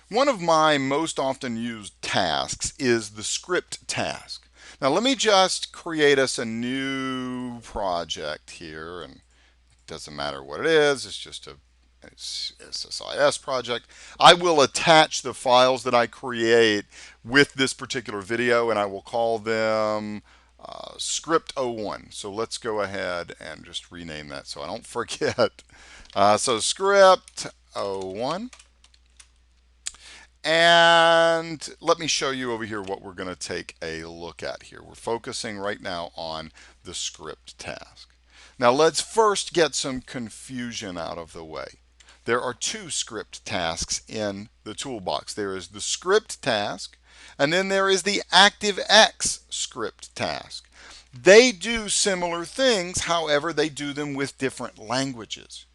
One of my most often used tasks is the script task. Now let me just create us a new project here, and it doesn't matter what it is, it's just a SSIS project. I will attach the files that I create with this particular video, and I will call them script 01. So let's go ahead and just rename that so I don't forget. So script 01. And let me show you over here what we're going to take a look at here. We're focusing right now on the script task. Now let's first get some confusion out of the way. There are two script tasks in the toolbox. There is the script task, and then there is the ActiveX script task. They do similar things, however, they do them with different languages.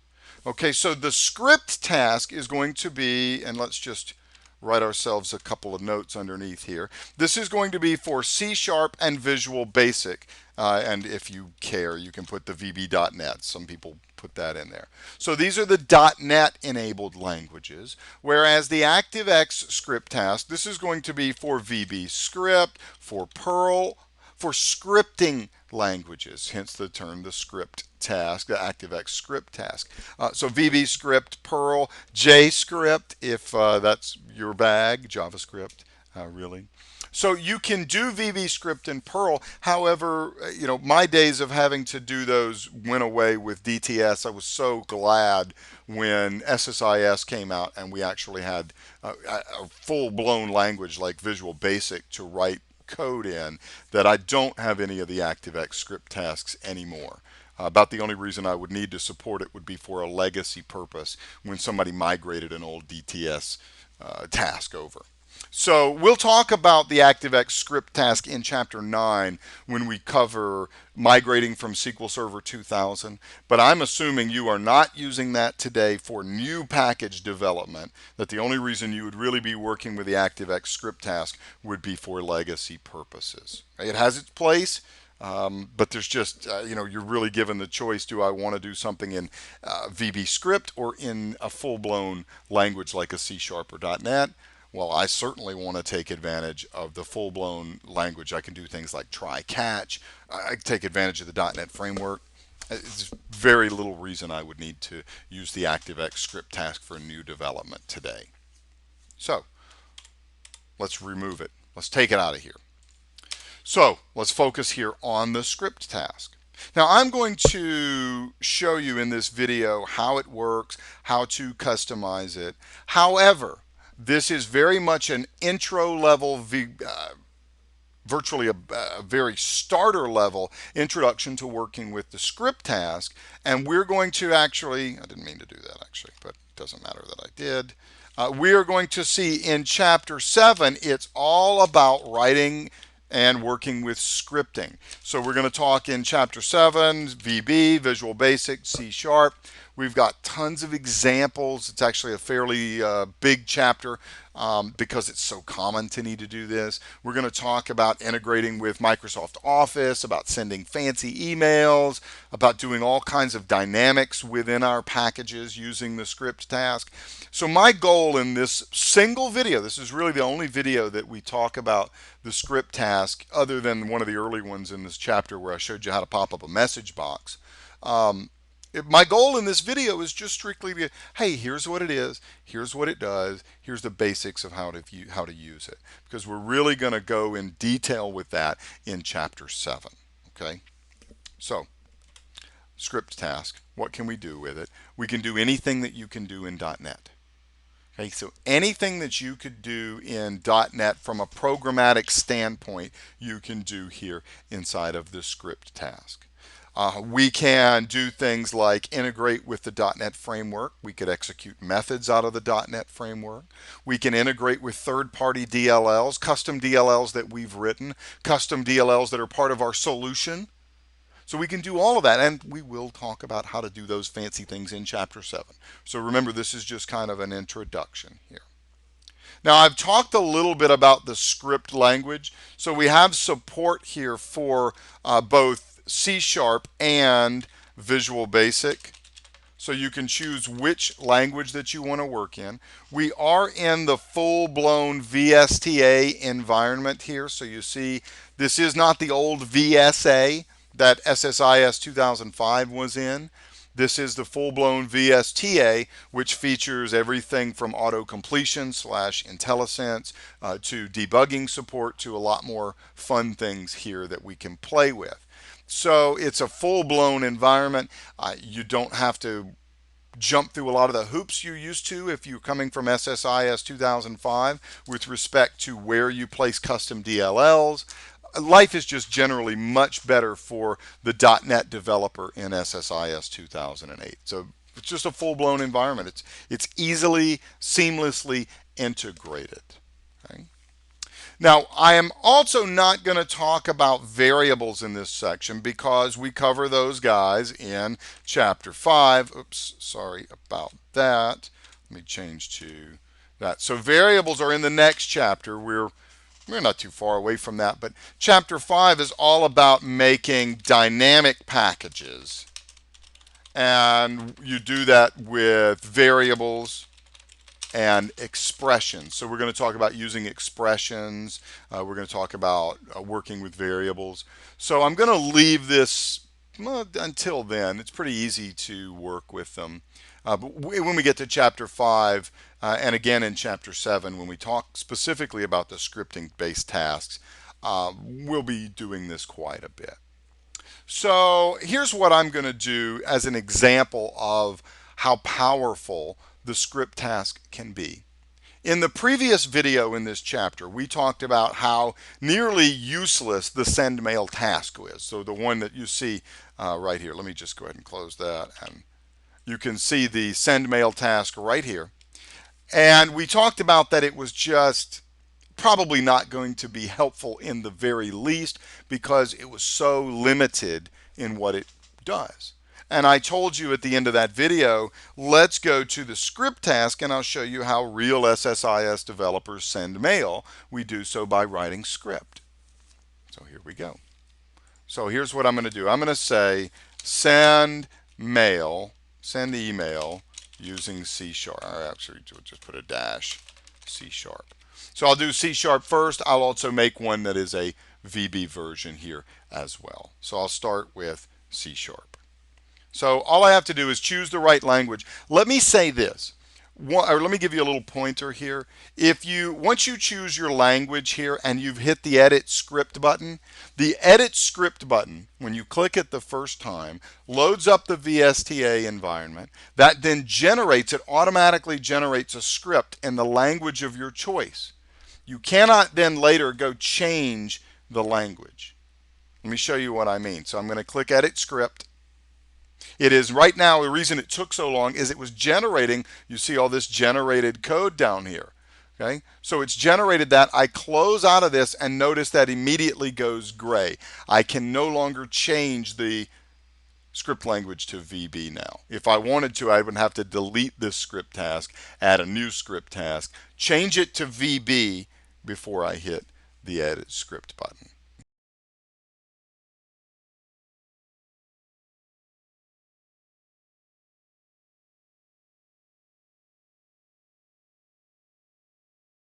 Okay, so the script task is going to be, and let's just write ourselves a couple of notes underneath here. This is going to be for C# and Visual Basic. And if you care, you can put the VB.NET. Some people put that in there. So these are the .NET enabled languages, whereas the ActiveX script task, this is going to be for VB script, for Perl, for scripting languages, hence the term the script task, the ActiveX script task. So VB script, Perl, JScript, if that's your bag, JavaScript, really. So you can do VB script and Perl. However, you know, my days of having to do those went away with DTS. I was so glad when SSIS came out and we actually had a full-blown language like Visual Basic to write code in, that I don't have any of the ActiveX script tasks anymore. About the only reason I would need to support it would be for a legacy purpose when somebody migrated an old DTS task over. So we'll talk about the ActiveX script task in Chapter 9 when we cover migrating from SQL Server 2000. But I'm assuming you are not using that today for new package development, that the only reason you would really be working with the ActiveX script task would be for legacy purposes. It has its place. But there's just, you know, you're really given the choice. Do I want to do something in VB script or in a full-blown language like a C# or .NET? Well, I certainly want to take advantage of the full-blown language. I can do things like try catch. I can take advantage of the .NET framework. It's very little reason I would need to use the ActiveX script task for new development today. So let's remove it. Let's take it out of here. So let's focus here on the script task. Now I'm going to show you in this video how it works, how to customize it. However, this is very much an intro level, virtually a very starter level introduction to working with the script task. And we're going to actually, I didn't mean to do that actually, but it doesn't matter that I did. We are going to see in Chapter 7, it's all about writing and working with scripting. So we're going to talk in Chapter 7, VB, Visual Basic, C#. We've got tons of examples. It's actually a fairly big chapter because it's so common to need to do this. We're going to talk about integrating with Microsoft Office, about sending fancy emails, about doing all kinds of dynamics within our packages using the script task. So my goal in this single video, this is really the only video that we talk about the script task other than one of the early ones in this chapter where I showed you how to pop up a message box. My goal in this video is just strictly to, hey, here's what it is, here's what it does, here's the basics of how to use it, because we're really going to go in detail with that in Chapter 7. Okay, so script task, what can we do with it? We can do anything that you can do in .NET. Okay, so anything that you could do in .NET from a programmatic standpoint, you can do here inside of the script task. We can do things like integrate with the .NET framework. We could execute methods out of the .NET framework. We can integrate with third-party DLLs, custom DLLs that we've written, custom DLLs that are part of our solution. So we can do all of that, and we will talk about how to do those fancy things in Chapter 7. So remember, this is just kind of an introduction here. Now I've talked a little bit about the script language. So we have support here for both C# and Visual Basic. So you can choose which language that you want to work in. We are in the full-blown VSTA environment here. So you see, this is not the old VSA that SSIS 2005 was in. This is the full-blown VSTA, which features everything from auto completion / IntelliSense to debugging support to a lot more fun things here that we can play with. So it's a full-blown environment. You don't have to jump through a lot of the hoops you used to if you're coming from SSIS 2005 with respect to where you place custom DLLs. Life is just generally much better for the .NET developer in SSIS 2008. So it's just a full-blown environment. It's easily, seamlessly integrated. Okay? Now, I am also not going to talk about variables in this section because we cover those guys in Chapter 5. Oops, sorry about that. Let me change to that. So variables are in the next chapter. We're not too far away from that, but Chapter 5 is all about making dynamic packages. And you do that with variables and expressions. So we're going to talk about using expressions. We're going to talk about working with variables. So I'm going to leave this until then. It's pretty easy to work with them. But when we get to Chapter 5, and again in Chapter 7, when we talk specifically about the scripting-based tasks, we'll be doing this quite a bit. So here's what I'm going to do as an example of how powerful the script task can be. In the previous video in this chapter, we talked about how nearly useless the send mail task is. So the one that you see right here. Let me just go ahead and close that. And you can see the send mail task right here. And we talked about that it was just probably not going to be helpful in the very least because it was so limited in what it does. And I told you at the end of that video, let's go to the script task and I'll show you how real SSIS developers send mail. We do so by writing script. So here we go. So here's what I'm going to do. I'm going to say send mail, send email using C#. Actually, we'll just put a dash C#. So I'll do C# first. I'll also make one that is a VB version here as well. So I'll start with C#. So all I have to do is choose the right language. Let me say this, or let me give you a little pointer here. Once you choose your language here and you've hit the Edit Script button, the Edit Script button, when you click it the first time, loads up the VSTA environment. That then automatically generates a script in the language of your choice. You cannot then later go change the language. Let me show you what I mean. So I'm going to click Edit Script. It is right now, the reason it took so long is it was generating, you see all this generated code down here. Okay, so it's generated that. I close out of this and notice that immediately goes gray. I can no longer change the script language to VB now. If I wanted to, I would have to delete this script task, add a new script task, change it to VB before I hit the Edit Script button.